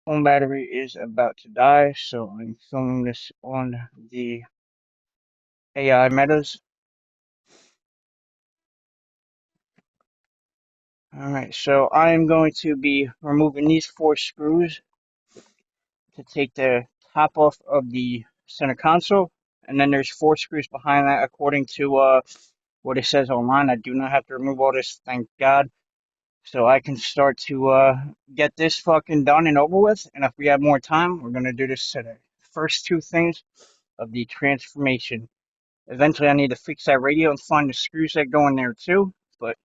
Phone battery is about to die, so I'm filming this on the AI metas. Alright, so I'm going to be removing these four screws to take the top off of the center console, and then there's four screws behind that according to what it says online. I do not have to remove all this, thank God. So I can start to get this fucking done and over with, and if we have more time, we're gonna do this today. First two things of the transformation. Eventually, I need to fix that radio and find the screws that go in there too, but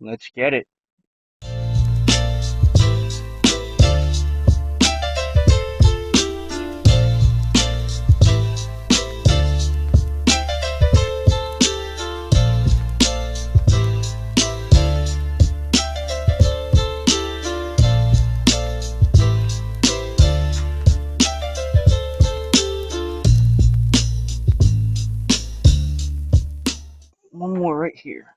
let's get it. One more right here.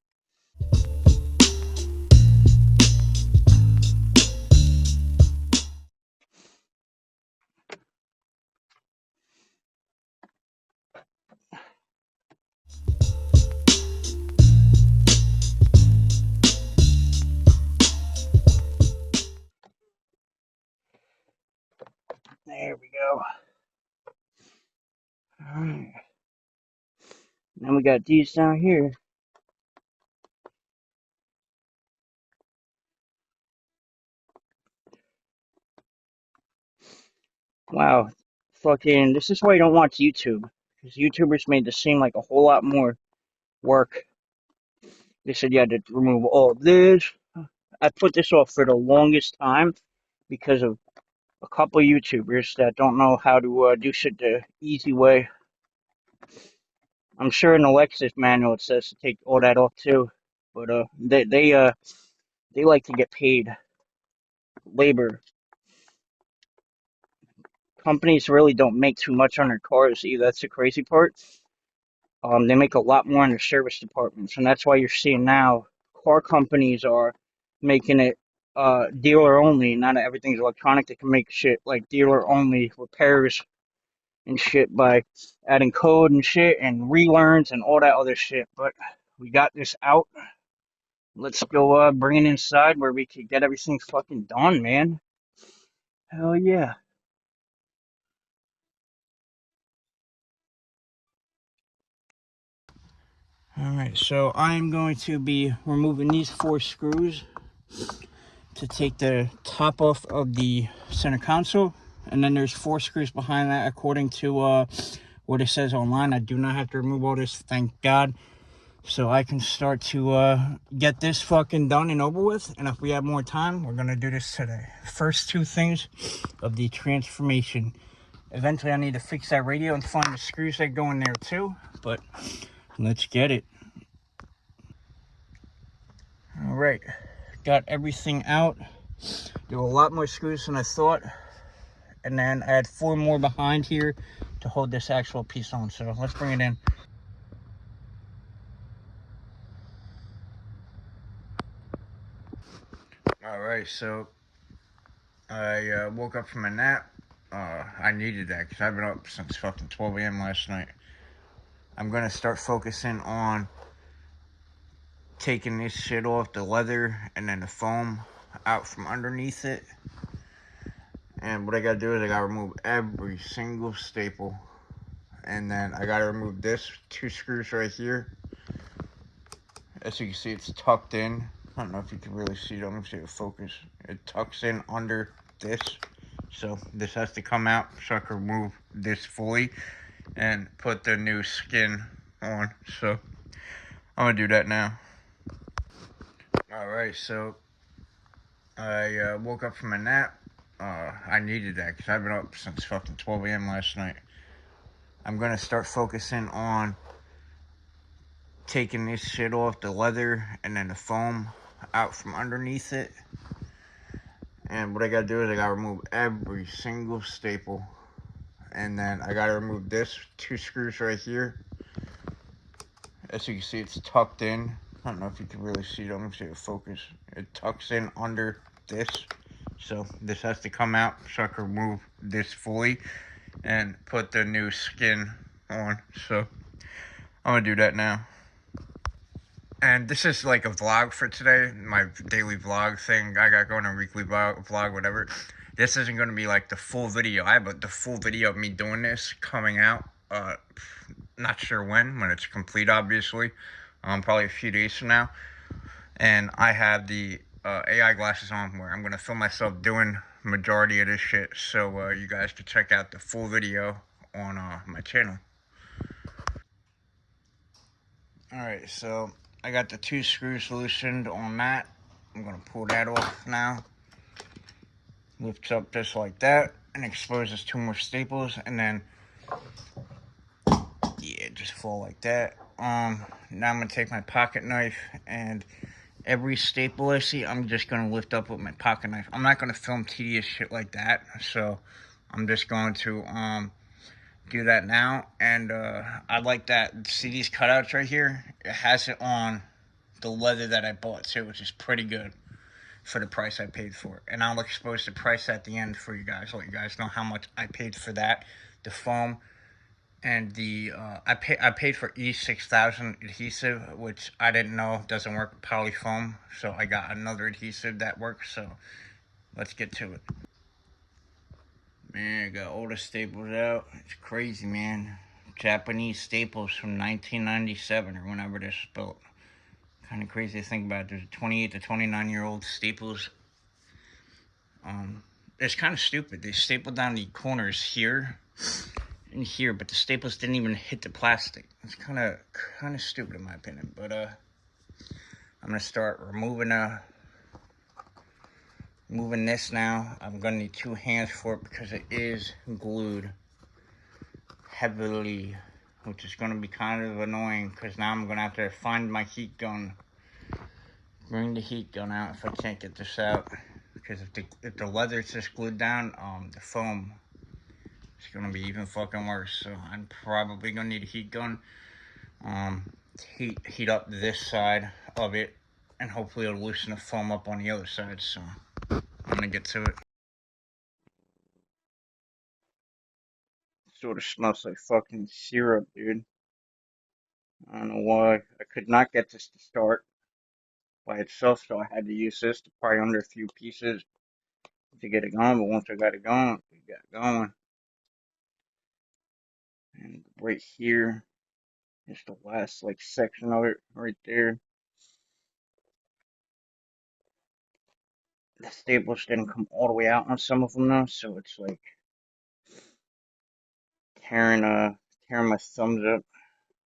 There we go. Alright. Now we got these down here. Wow. Fucking, this is why you don't watch YouTube. Because YouTubers made this seem like a whole lot more work. They said you had to remove all of this. I put this off for the longest time because of a couple YouTubers that don't know how to do shit the easy way. I'm sure in the Lexus manual it says to take all that off too, but they like to get paid labor. Companies really don't make too much on their cars either. That's the crazy part. They make a lot more in their service departments, and that's why you're seeing now car companies are making it dealer only. Not everything's electronic. They can make shit like dealer only repairs and shit by adding code and shit and relearns and all that other shit. But we got this out. Let's go bring it inside where we could get everything fucking done, man. Hell yeah. Alright, so I'm going to be removing these four screws to take the top off of the center console. And then there's four screws behind that according to what it says online. I do not have to remove all this, thank God. So I can start to get this fucking done and over with. And if we have more time, we're going to do this today. First two things of the transformation. Eventually, I need to fix that radio and find the screws that go in there too. But let's get it. All right. Got everything out. There were a lot more screws than I thought. And then I had four more behind here to hold this actual piece on. So let's bring it in. All right, so I woke up from a nap. I needed that because I've been up since fucking 12 a.m. last night. I'm going to start focusing on taking this shit off, the leather and then the foam out from underneath it. And what I got to do is I got to remove every single staple. And then I got to remove this two screws right here. As you can see, it's tucked in. I don't know if you can really see it. I'm going to see the focus. It tucks in under this. So this has to come out so I can remove this fully and put the new skin on. So I'm going to do that now. Alright, so I woke up from a nap. I needed that because I've been up since fucking 12 a.m. last night. I'm going to start focusing on taking this shit off, the leather and then the foam out from underneath it. And what I gotta do is I gotta remove every single staple. And then I gotta remove this two screws right here. As you can see, it's tucked in. I don't know if you can really see it. I'm gonna see the focus. It tucks in under this. So this has to come out so I can remove this fully and put the new skin on. So I'm gonna do that now. And this is like a vlog for today, my daily vlog thing I got going, a weekly vlog, whatever. This isn't going to be like the full video. I have the full video of me doing this coming out. Not sure when it's complete, obviously. Probably a few days from now. And I have the AI glasses on where I'm going to film myself doing majority of this shit. So you guys can check out the full video on my channel. Alright, so I got the 2 screws loosened on that. I'm going to pull that off now. Lifts up just like that and exposes 2 more staples, and then yeah, just fall like that. Now I'm going to take my pocket knife, and every staple I see, I'm just going to lift up with my pocket knife. I'm not going to film tedious shit like that, so I'm just going to do that now. And I like that. See these cutouts right here? It has it on the leather that I bought too, which is pretty good for the price I paid for it. And I'll expose the price at the end for you guys, let you guys know how much I paid for that, the foam, and the I paid for E6000 adhesive, which I didn't know doesn't work with poly foam, so I got another adhesive that works. So let's get to it. Man, I got all the staples out. It's crazy, man. Japanese staples from 1997 or whenever this was built. Kind of crazy to think about. There's 28 to 29-year-old staples. It's kind of stupid. They stapled down the corners here and here, but the staples didn't even hit the plastic. It's kind of stupid in my opinion. But I'm gonna start moving this now. I'm gonna need 2 hands for it because it is glued heavily, which is gonna be kind of annoying because now I'm gonna have to find my heat gun, bring the heat gun out if I can't get this out. Because if the leather's just glued down, the foam is gonna be even fucking worse. So I'm probably gonna need a heat gun. Heat up this side of it, and hopefully it'll loosen the foam up on the other side. So I'm gonna get to it. Sort of smells like fucking syrup, dude. I don't know why. I could not get this to start by itself, so I had to use this to pry under a few pieces to get it going. But once I got it going, it got going. And right here is the last like section of it right there. The staples didn't come all the way out on some of them though, so it's like tearing my thumbs up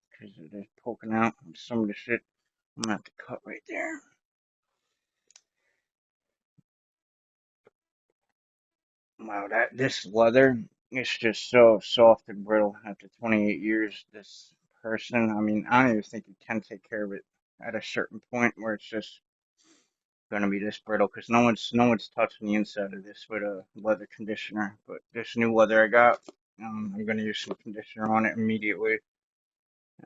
because it is poking out on some of the shit. I'm gonna have to cut right there. Wow, this leather is just so soft and brittle after 28 years. This person, I mean, I don't even think you can take care of it at a certain point where it's just gonna be this brittle because no one's touching the inside of this with a leather conditioner. But this new leather I got, I'm gonna use some conditioner on it immediately.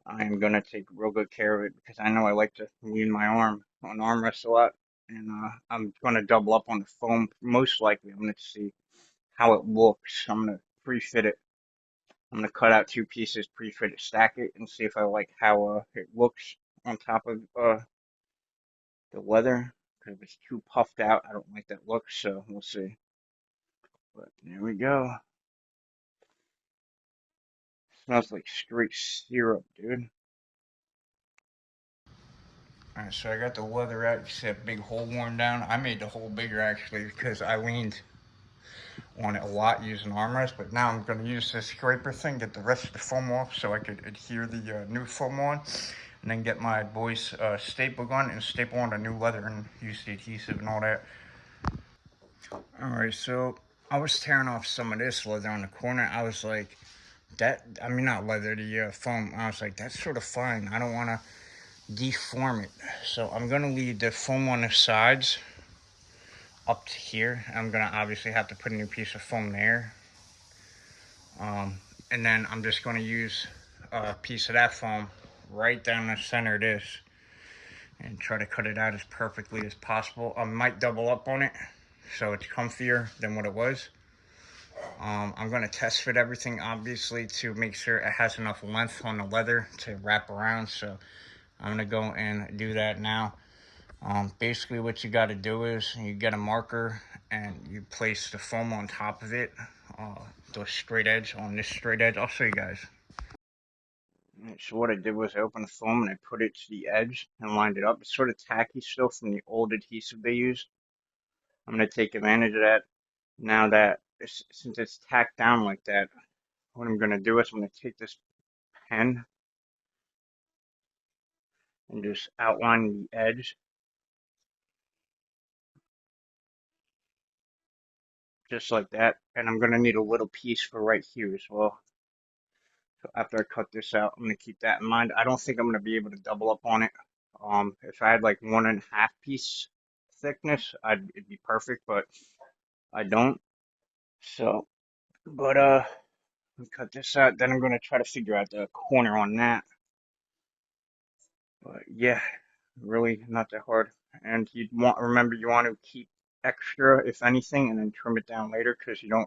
I am gonna take real good care of it because I know I like to lean my arm on armrest a lot, and I'm gonna double up on the foam. Most likely, I'm gonna see how it looks. I'm gonna pre-fit it. I'm gonna cut out 2 pieces, pre-fit it, stack it, and see if I like how it looks on top of the leather. Because if it's too puffed out, I don't like that look. So we'll see. But there we go. Smells like straight syrup, dude. Alright, so I got the leather out. You see that big hole worn down? I made the hole bigger actually because I leaned on it a lot using armrest, but now I'm going to use this scraper thing, get the rest of the foam off so I could adhere the new foam on, and then get my boy's staple gun and staple on the new leather and use the adhesive and all that. Alright, so I was tearing off some of this leather on the corner. I was like, I mean not leather, the foam. I was like, that's sort of fine. I don't want to deform it. So I'm going to leave the foam on the sides up to here. I'm going to obviously have to put a new piece of foam there. And then I'm just going to use a piece of that foam right down the center of this and try to cut it out as perfectly as possible. I might double up on it so it's comfier than what it was. I'm going to test fit everything, obviously, to make sure it has enough length on the leather to wrap around. So I'm going to go and do that now. Basically, what you got to do is you get a marker and you place the foam on top of it, the straight edge on this straight edge. I'll show you guys. Right, so what I did was I opened the foam and I put it to the edge and lined it up. It's sort of tacky still from the old adhesive they used. I'm going to take advantage of that. Now that, since it's tacked down like that, what I'm going to do is I'm going to take this pen and just outline the edge, just like that. And I'm going to need a little piece for right here as well. So after I cut this out, I'm going to keep that in mind. I don't think I'm going to be able to double up on it. If I had like 1.5 piece thickness, it'd be perfect, but I don't. So, but cut this out. Then I'm going to try to figure out the corner on that. But yeah, really not that hard. And remember you want to keep extra if anything, and then trim it down later because you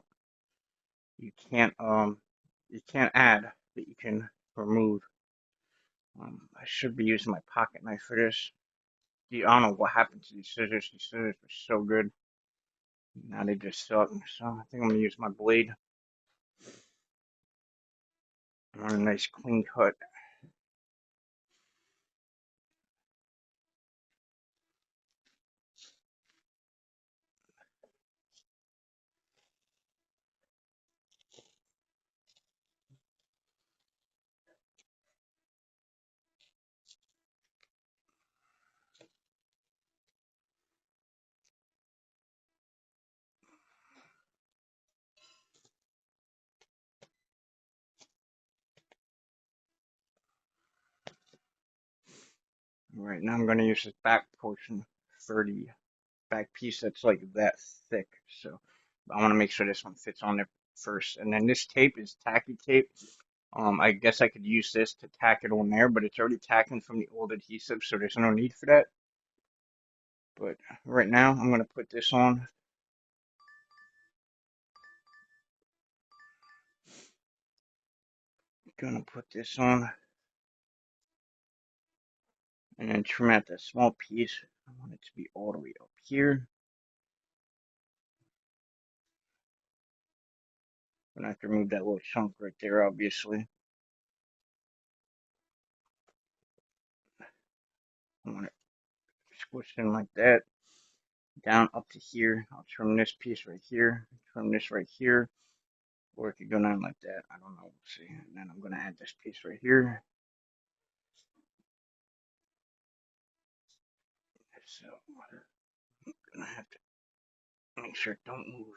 can't add, but you can remove. I should be using my pocket knife for this. I don't know what happened to these scissors. These scissors were so good. Now they just suck. So I think I'm gonna use my blade. I want a nice clean cut. Right now I'm gonna use this back portion for the back piece that's like that thick. So I want to make sure this one fits on there first. And then this tape is tacky tape. I guess I could use this to tack it on there, but it's already tacking from the old adhesive, so there's no need for that. But right now I'm gonna put this on. Gonna put this on and then trim out that small piece. I want it to be all the way up here. I'm gonna have to remove that little chunk right there, obviously. I want it squished in like that, down up to here. I'll trim this piece right here, trim this right here, or it could go down like that. I don't know. We'll see. And then I'm gonna add this piece right here. So I'm gonna have to make sure it don't move.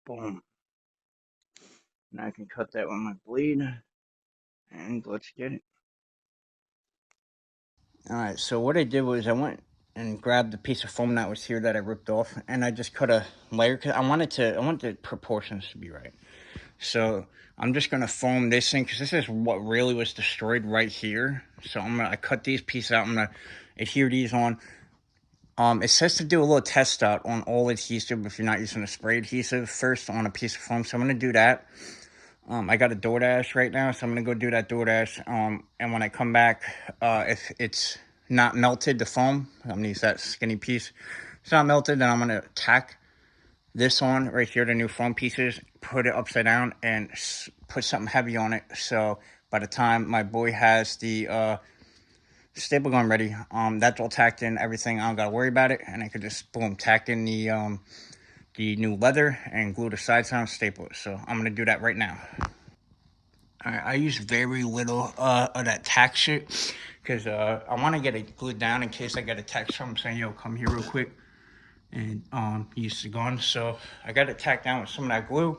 Boom. Now I can cut that with my blade, and let's get it. All right, so what I did was I went and grabbed the piece of foam that was here that I ripped off, and I just cut a layer because I want the proportions to be right. So I'm just gonna foam this thing because this is what really was destroyed right here. So I cut these pieces out. I'm gonna adhere these on. It says to do a little test out on all adhesive if you're not using a spray adhesive first on a piece of foam. So I'm gonna do that. I got a DoorDash right now, so I'm gonna go do that DoorDash. And when I come back, if it's not melted, the foam, I'm gonna use that skinny piece. It's not melted, then I'm gonna tack this on right here, the new foam pieces, put it upside down and put something heavy on it. So by the time my boy has the staple gun ready, that's all tacked in, everything. I don't gotta worry about it, and I could just boom tack in the new leather and glue the sides on, staple it. So I'm gonna do that right now. Alright, I use very little of that tack shit because I want to get it glued down in case I get a text from saying, yo, come here real quick and use the gun. So I got it tacked down with some of that glue.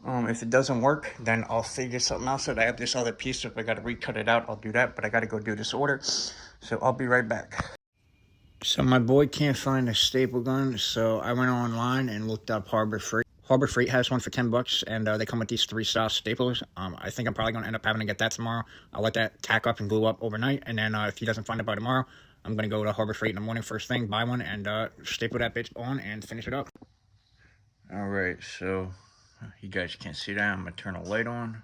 If it doesn't work, then I'll figure something else. So I have this other piece. So if I got to recut it out, I'll do that. But I got to go do this order. So I'll be right back. So my boy can't find a staple gun, so I went online and looked up Harbor Freight. Harbor Freight has one for $10, and they come with these 3-style staples. I think I'm probably going to end up having to get that tomorrow. I'll let that tack up and glue up overnight, and then if he doesn't find it by tomorrow, I'm going to go to Harbor Freight in the morning first thing, buy one, and staple that bitch on and finish it up. Alright, so you guys can't see that. I'm going to turn a light on.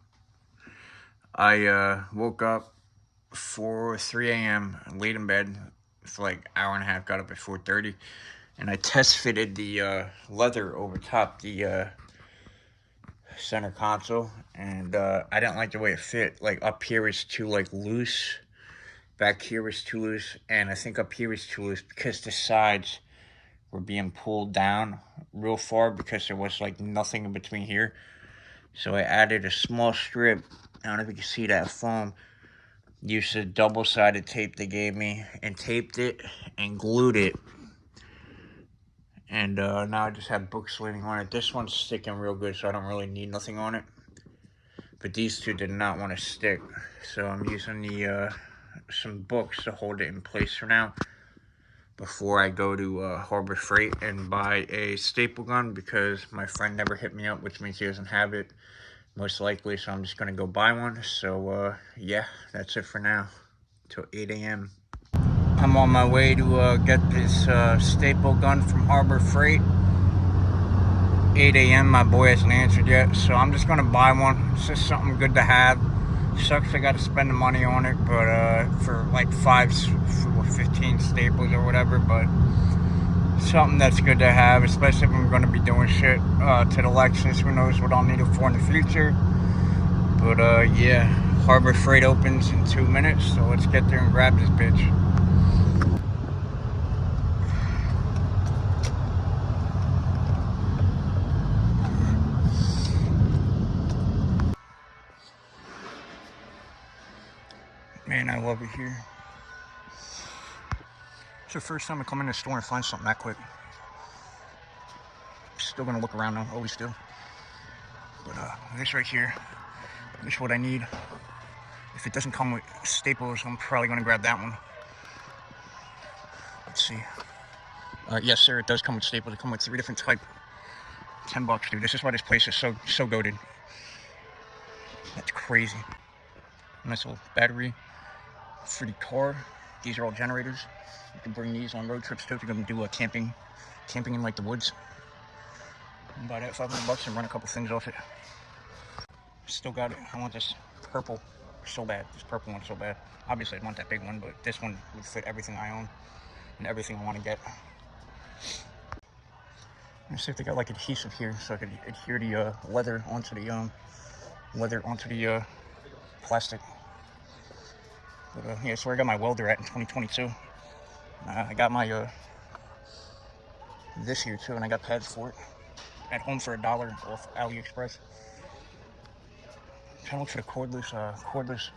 I woke up 3 a.m. laid in bed for like an hour and a half, got up at 4:30, and I test fitted the leather over top the center console, and I didn't like the way it fit. Like up here is too like loose, back here is too loose, and I think up here is too loose because the sides were being pulled down real far because there was like nothing in between here. So I added a small strip. I don't know if you can see that foam. Used a double-sided tape they gave me and taped it and glued it. And now I just have books leaning on it. This one's sticking real good, so I don't really need nothing on it. But these two did not want to stick. So I'm using the some books to hold it in place for now. Before I go to Harbor Freight and buy a staple gun, because my friend never hit me up, which means he doesn't have it. Most likely, so I'm just going to go buy one. So, yeah, that's it for now. Till 8 a.m. I'm on my way to get this staple gun from Harbor Freight. 8 a.m. My boy hasn't answered yet, so I'm just going to buy one. It's just something good to have. Sucks I got to spend the money on it, but for like 15 staples or whatever, but something that's good to have, especially if I'm going to be doing shit to the Lexus. Who knows what I'll need it for in the future. But yeah, Harbor Freight opens in 2 minutes, so let's get there and grab this bitch. Man, I love it here. It's the first time I come in the store and find something that quick. Still gonna look around though, always do. But this right here, this is what I need. If it doesn't come with staples, I'm probably gonna grab that one. Let's see. Yes, sir, it does come with staples. It comes with 3 different types. $10, dude. This is why this place is so goated. That's crazy. Nice little battery for the car. These are all generators. You can bring these on road trips too if you're gonna do camping in like the woods. And buy that $500 and run a couple things off it. Still got it. I want this purple so bad. This purple one so bad. Obviously, I want that big one, but this one would fit everything I own and everything I want to get. Let's see if they got like adhesive here so I could adhere the leather onto the plastic. But yeah, that's where I got my welder at in 2022. I got my this here too, and I got pads for it at home for $1 off AliExpress. I'm trying to look for the cordless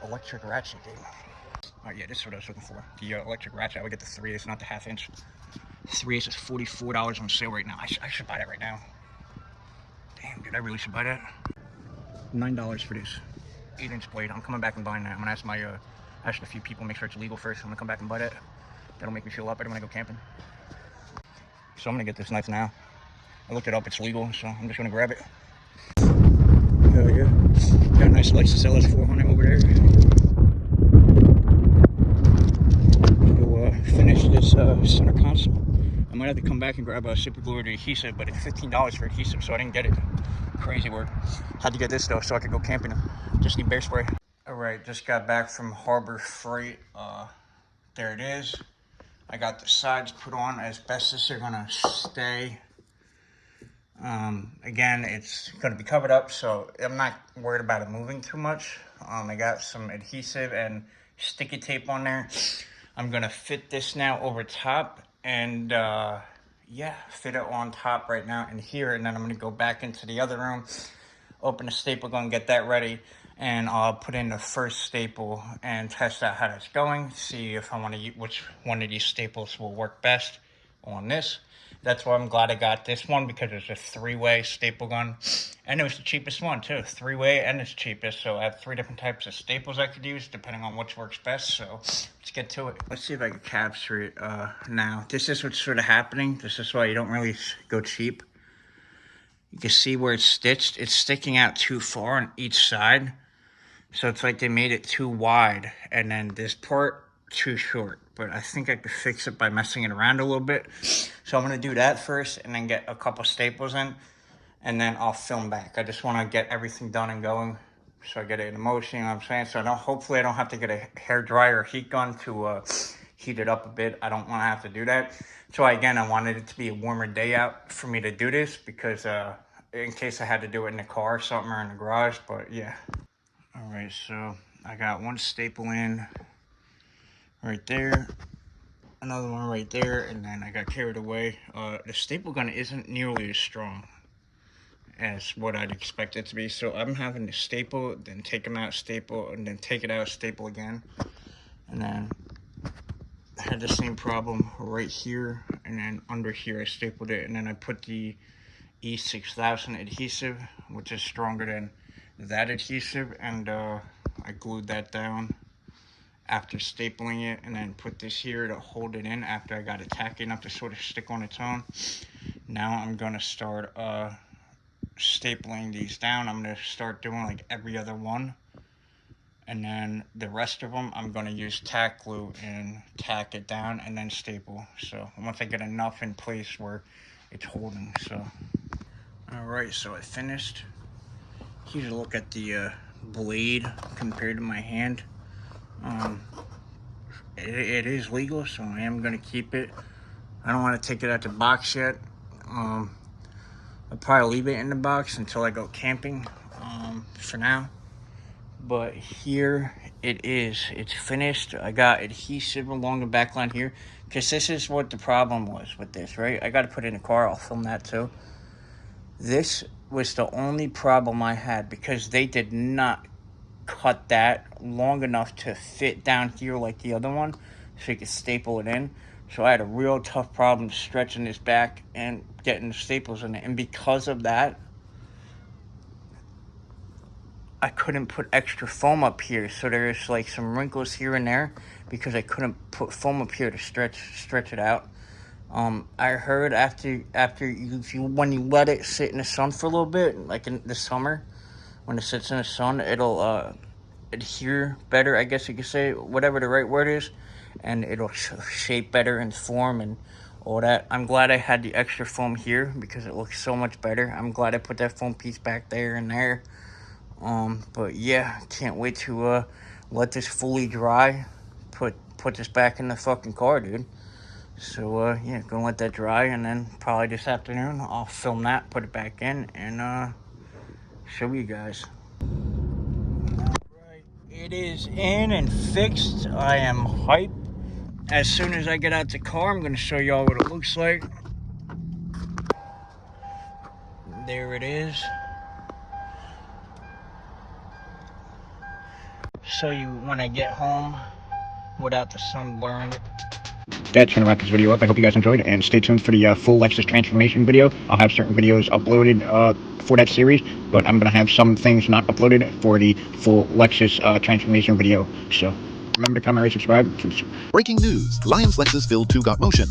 electric ratchet, dude. Yeah, this is what I was looking for. The electric ratchet. I would get the 3/8, not the 1/2 inch. 3/8 is $44 on sale right now. I should buy that right now. Damn, dude, I really should buy that. $9 for this 8-inch blade. I'm coming back and buying that. I'm gonna ask ask a few people, make sure it's legal first. I'm gonna come back and buy that. That'll make me feel a lot better when I go camping. So I'm gonna get this knife now. I looked it up, it's legal, so I'm just gonna grab it. Hell yeah. Got a nice Lexus LS400 over there. We'll finish this center console. I might have to come back and grab a super glue or adhesive, but it's $15 for adhesive, so I didn't get it. Crazy work. Had to get this though, so I could go camping. Just need bear spray. Alright, just got back from Harbor Freight. There it is. I got the sides put on as best as they're gonna stay. Again, it's gonna be covered up, so I'm not worried about it moving too much. I got some adhesive and sticky tape on there. I'm gonna fit this now over top and yeah, fit it on top right now in here, and then I'm gonna go back into the other room, open the staple gun, get that ready, and I'll put in the first staple and test out how that's going, see if I want to use which one of these staples will work best on this, That's why I'm glad I got this one, because it's a 3-way staple gun. And it was the cheapest one too. 3-way and it's cheapest. So I have 3 different types of staples I could use depending on which works best. So let's get to it. Let's see if I can capture it now. This is what's sort of happening. This is why you don't really go cheap. You can see where it's stitched. It's sticking out too far on each side. So it's like they made it too wide. And then this part too short. But I think I could fix it by messing it around a little bit. So I'm going to do that first and then get a couple staples in. And then I'll film back. I just want to get everything done and going. So I get it in motion, you know what I'm saying? So hopefully I don't have to get a hair dryer or heat gun to heat it up a bit. I don't want to have to do that. So again, I wanted it to be a warmer day out for me to do this, because in case I had to do it in the car or something, or in the garage. But yeah. All right, so I got one staple in right there, another one right there, and then I got carried away. The staple gun isn't nearly as strong as what I'd expect it to be, so I'm having to staple, then take them out, staple, and then take it out, staple again. And then I had the same problem right here, and then under here I stapled it, and then I put the E6000 adhesive, which is stronger than that adhesive, and I glued that down after stapling it, and then put this here to hold it in after I got it tacky enough to sort of stick on its own. Now I'm gonna start stapling these down. I'm gonna start doing like every other one, and then the rest of them I'm gonna use tack glue and tack it down and then staple. So once I get enough in place where it's holding. So all right, so I finished. Here's a look at the blade compared to my hand. It is legal, so I am gonna keep it. I don't want to take it out the box yet. I'll probably leave it in the box until I go camping for now. But here it is. It's finished. I got adhesive along the back line here, because this is what the problem was with this, right? I got to put it in the car. I'll film that too. This was the only problem I had, because they did not cut that long enough to fit down here like the other one, so you could staple it in. So I had a real tough problem stretching this back and getting the staples in it. And because of that, I couldn't put extra foam up here. So there's like some wrinkles here and there because I couldn't put foam up here to stretch it out. I heard when you let it sit in the sun for a little bit, like in the summer, when it sits in the sun, it'll adhere better, I guess you could say, whatever the right word is, and it'll shape better and form and all that. I'm glad I had the extra foam here because it looks so much better. I'm glad I put that foam piece back there and there. But yeah, can't wait to let this fully dry. Put this back in the fucking car, dude. So yeah, gonna let that dry, and then probably this afternoon I'll film that, put it back in, and show you guys. Alright, it is in and fixed. I am hyped. As soon as I get out the car, I'm gonna show y'all what it looks like. There it is. So you, when I get home, without the sunburn. That's going to wrap this video up. I hope you guys enjoyed, and stay tuned for the full Lexus transformation video. I'll have certain videos uploaded for that series, but I'm going to have some things not uploaded for the full Lexus transformation video. So remember to comment, rate, subscribe. Breaking news. Lion's Lexus Field 2 got motion.